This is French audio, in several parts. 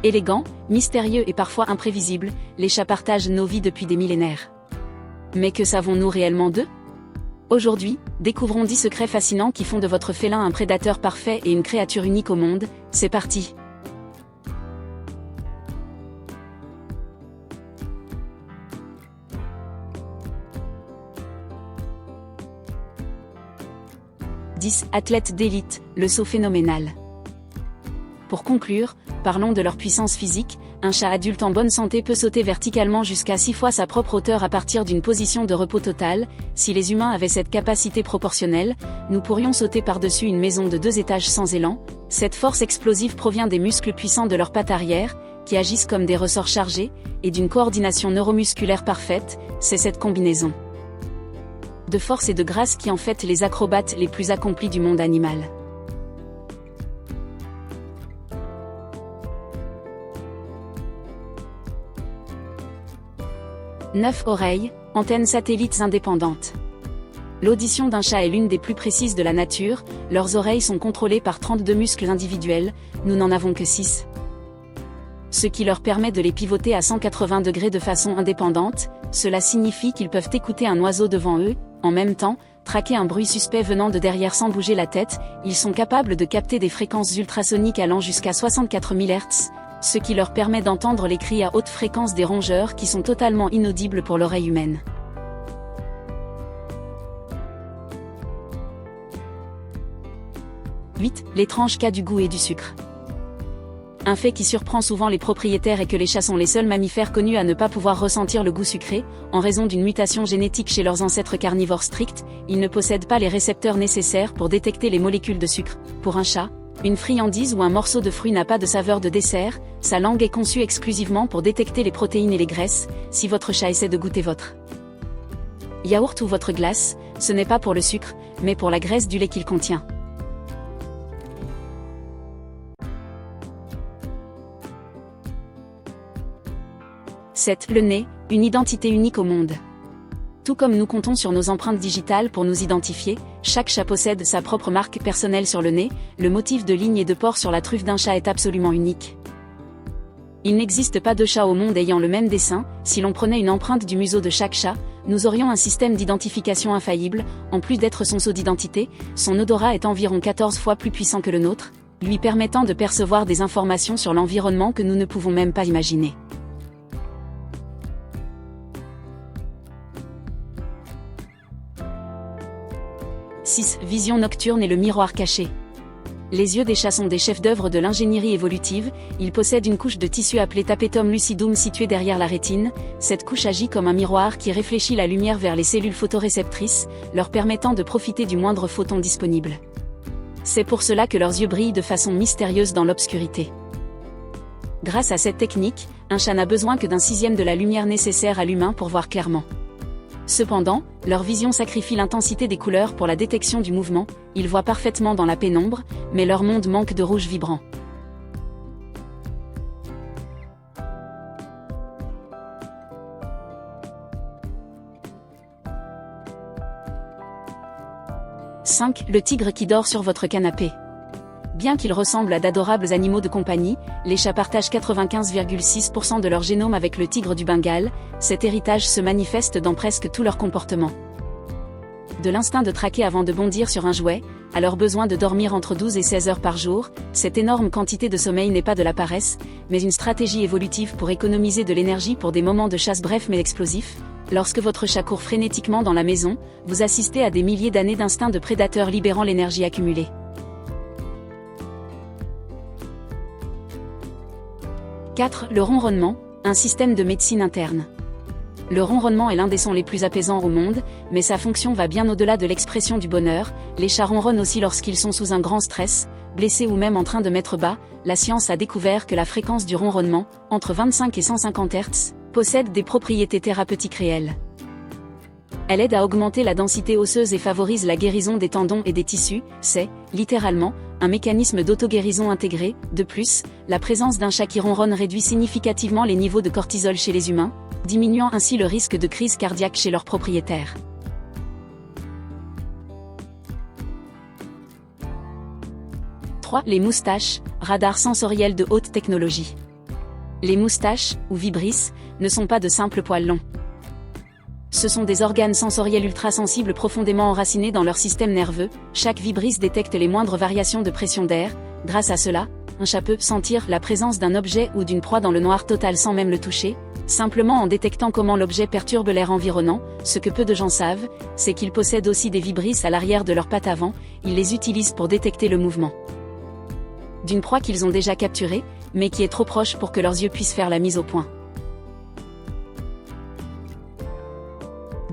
Élégants, mystérieux et parfois imprévisibles, les chats partagent nos vies depuis des millénaires. Mais que savons-nous réellement d'eux? Aujourd'hui, découvrons 10 secrets fascinants qui font de votre félin un prédateur parfait et une créature unique au monde. C'est parti! « 10. Athlètes d'élite, le saut phénoménal. » Pour conclure, parlons de leur puissance physique. Un chat adulte en bonne santé peut sauter verticalement jusqu'à 6 fois sa propre hauteur à partir d'une position de repos total. Si les humains avaient cette capacité proportionnelle, nous pourrions sauter par-dessus une maison de 2 étages sans élan. Cette force explosive provient des muscles puissants de leurs pattes arrière, qui agissent comme des ressorts chargés, et d'une coordination neuromusculaire parfaite. C'est cette combinaison de force et de grâce qui en fait les acrobates les plus accomplis du monde animal. « 9 oreilles, antennes satellites indépendantes. » L'audition d'un chat est l'une des plus précises de la nature, leurs oreilles sont contrôlées par 32 muscles individuels, nous n'en avons que 6. Ce qui leur permet de les pivoter à 180 degrés de façon indépendante. Cela signifie qu'ils peuvent écouter un oiseau devant eux, en même temps, traquer un bruit suspect venant de derrière sans bouger la tête. Ils sont capables de capter des fréquences ultrasoniques allant jusqu'à 64 000 Hz, ce qui leur permet d'entendre les cris à haute fréquence des rongeurs qui sont totalement inaudibles pour l'oreille humaine. « 8. L'étrange cas du goût et du sucre. » Un fait qui surprend souvent les propriétaires est que les chats sont les seuls mammifères connus à ne pas pouvoir ressentir le goût sucré. En raison d'une mutation génétique chez leurs ancêtres carnivores stricts, ils ne possèdent pas les récepteurs nécessaires pour détecter les molécules de sucre. Pour un chat, une friandise ou un morceau de fruit n'a pas de saveur de dessert, sa langue est conçue exclusivement pour détecter les protéines et les graisses. Si votre chat essaie de goûter votre yaourt ou votre glace, ce n'est pas pour le sucre, mais pour la graisse du lait qu'il contient. « 7. Le nez, une identité unique au monde. » Tout comme nous comptons sur nos empreintes digitales pour nous identifier, chaque chat possède sa propre marque personnelle sur le nez. Le motif de ligne et de port sur la truffe d'un chat est absolument unique. Il n'existe pas de chat au monde ayant le même dessin. Si l'on prenait une empreinte du museau de chaque chat, nous aurions un système d'identification infaillible. En plus d'être son sceau d'identité, son odorat est environ 14 fois plus puissant que le nôtre, lui permettant de percevoir des informations sur l'environnement que nous ne pouvons même pas imaginer. « 6. Vision nocturne et le miroir caché. » Les yeux des chats sont des chefs-d'œuvre de l'ingénierie évolutive. Ils possèdent une couche de tissu appelée tapetum lucidum située derrière la rétine. Cette couche agit comme un miroir qui réfléchit la lumière vers les cellules photoréceptrices, leur permettant de profiter du moindre photon disponible. C'est pour cela que leurs yeux brillent de façon mystérieuse dans l'obscurité. Grâce à cette technique, un chat n'a besoin que d'un sixième de la lumière nécessaire à l'humain pour voir clairement. Cependant, leur vision sacrifie l'intensité des couleurs pour la détection du mouvement. Ils voient parfaitement dans la pénombre, mais leur monde manque de rouge vibrant. « 5. Le tigre qui dort sur votre canapé. » Bien qu'ils ressemblent à d'adorables animaux de compagnie, les chats partagent 95,6% de leur génome avec le tigre du Bengale. Cet héritage se manifeste dans presque tout leur comportement. De l'instinct de traquer avant de bondir sur un jouet, à leur besoin de dormir entre 12 et 16 heures par jour, cette énorme quantité de sommeil n'est pas de la paresse, mais une stratégie évolutive pour économiser de l'énergie pour des moments de chasse brefs mais explosifs. Lorsque votre chat court frénétiquement dans la maison, vous assistez à des milliers d'années d'instinct de prédateur libérant l'énergie accumulée. 4. Le ronronnement, un système de médecine interne. Le ronronnement est l'un des sons les plus apaisants au monde, mais sa fonction va bien au-delà de l'expression du bonheur. Les chats ronronnent aussi lorsqu'ils sont sous un grand stress, blessés ou même en train de mettre bas. La science a découvert que la fréquence du ronronnement, entre 25 et 150 Hz, possède des propriétés thérapeutiques réelles. Elle aide à augmenter la densité osseuse et favorise la guérison des tendons et des tissus. C'est, littéralement, un mécanisme d'auto-guérison intégré. De plus, la présence d'un chat qui ronronne réduit significativement les niveaux de cortisol chez les humains, diminuant ainsi le risque de crise cardiaque chez leurs propriétaires. « 3. Les moustaches, radar sensoriel de haute technologie. » Les moustaches, ou vibrisses, ne sont pas de simples poils longs. Ce sont des organes sensoriels ultrasensibles profondément enracinés dans leur système nerveux. Chaque vibrisse détecte les moindres variations de pression d'air. Grâce à cela, un chat peut sentir la présence d'un objet ou d'une proie dans le noir total sans même le toucher, simplement en détectant comment l'objet perturbe l'air environnant. Ce que peu de gens savent, c'est qu'ils possèdent aussi des vibrisses à l'arrière de leurs pattes avant. Ils les utilisent pour détecter le mouvement d'une proie qu'ils ont déjà capturée, mais qui est trop proche pour que leurs yeux puissent faire la mise au point.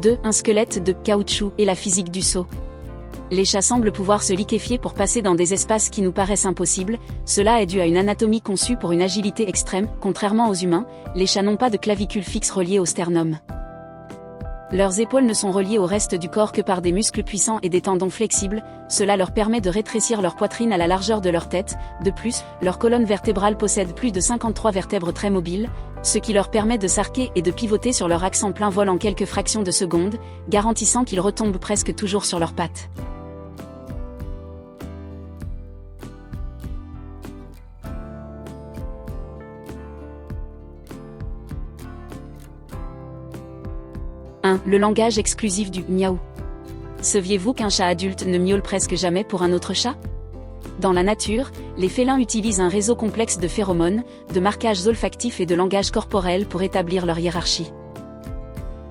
2. Un squelette de caoutchouc et la physique du saut. Les chats semblent pouvoir se liquéfier pour passer dans des espaces qui nous paraissent impossibles. Cela est dû à une anatomie conçue pour une agilité extrême. Contrairement aux humains, les chats n'ont pas de clavicule fixe reliée au sternum. Leurs épaules ne sont reliées au reste du corps que par des muscles puissants et des tendons flexibles. Cela leur permet de rétrécir leur poitrine à la largeur de leur tête. De plus, leur colonne vertébrale possède plus de 53 vertèbres très mobiles, ce qui leur permet de s'arquer et de pivoter sur leur axe en plein vol en quelques fractions de secondes, garantissant qu'ils retombent presque toujours sur leurs pattes. Le langage exclusif du miaou. Saviez-vous qu'un chat adulte ne miaule presque jamais pour un autre chat? Dans la nature, les félins utilisent un réseau complexe de phéromones, de marquages olfactifs et de langage corporel pour établir leur hiérarchie.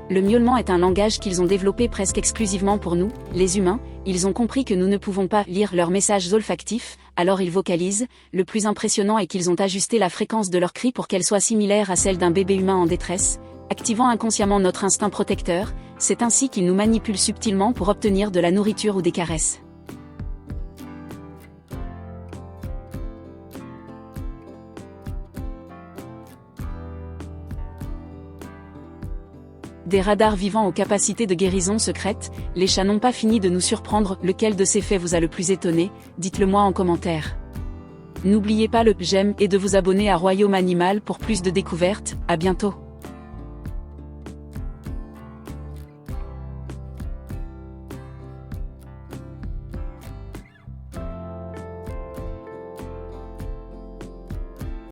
Le miaulement est un langage qu'ils ont développé presque exclusivement pour nous, les humains. Ils ont compris que nous ne pouvons pas lire leurs messages olfactifs, alors ils vocalisent. Le plus impressionnant est qu'ils ont ajusté la fréquence de leurs cris pour qu'elle soit similaire à celle d'un bébé humain en détresse, activant inconsciemment notre instinct protecteur. C'est ainsi qu'ils nous manipulent subtilement pour obtenir de la nourriture ou des caresses. Des radars vivants aux capacités de guérison secrètes, les chats n'ont pas fini de nous surprendre. Lequel de ces faits vous a le plus étonné? Dites-le moi en commentaire. N'oubliez pas le j'aime et de vous abonner à Royaume Animal pour plus de découvertes. À bientôt.